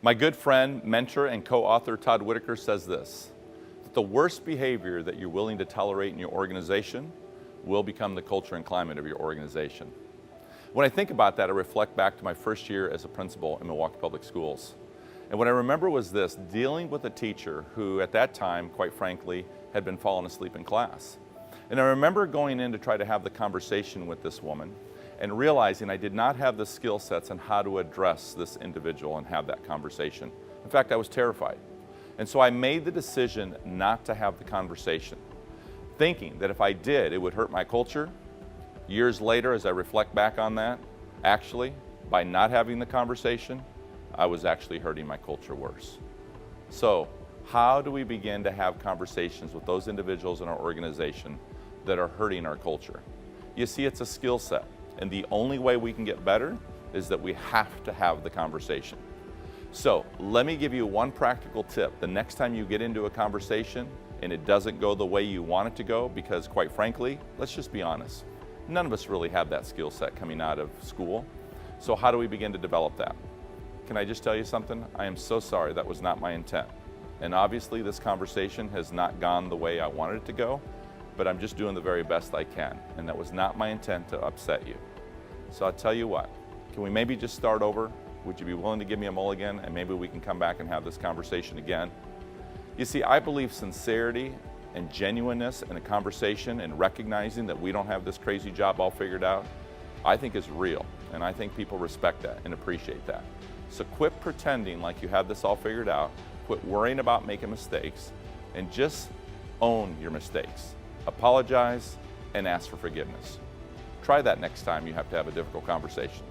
My good friend, mentor, and co-author Todd Whitaker says this, that the worst behavior that you're willing to tolerate in your organization will become the culture and climate of your organization. When I think about that, I reflect back to my first year as a principal in Milwaukee Public Schools. And what I remember was this, dealing with a teacher who at that time, quite frankly, had been falling asleep in class. And I remember going in to try to have the conversation with this woman and realizing I did not have the skill sets on how to address this individual and have that conversation. In fact, I was terrified. And so I made the decision not to have the conversation, thinking that if I did, it would hurt my culture. Years later, as I reflect back on that, actually, by not having the conversation, I was actually hurting my culture worse. So, how do we begin to have conversations with those individuals in our organization that are hurting our culture? You see, it's a skill set, and the only way we can get better is that we have to have the conversation. So, let me give you one practical tip. The next time you get into a conversation and it doesn't go the way you want it to go, because quite frankly, let's just be honest, none of us really have that skill set coming out of school. So how do we begin to develop that? Can I just tell you something? I am so sorry, that was not my intent. And obviously this conversation has not gone the way I wanted it to go, but I'm just doing the very best I can. And that was not my intent to upset you. So I'll tell you what, can we maybe just start over? Would you be willing to give me a mulligan and maybe we can come back and have this conversation again? You see, I believe sincerity and genuineness in a conversation and recognizing that we don't have this crazy job all figured out, I think is real. And I think people respect that and appreciate that. So quit pretending like you have this all figured out, quit worrying about making mistakes, and just own your mistakes. Apologize and ask for forgiveness. Try that next time you have to have a difficult conversation.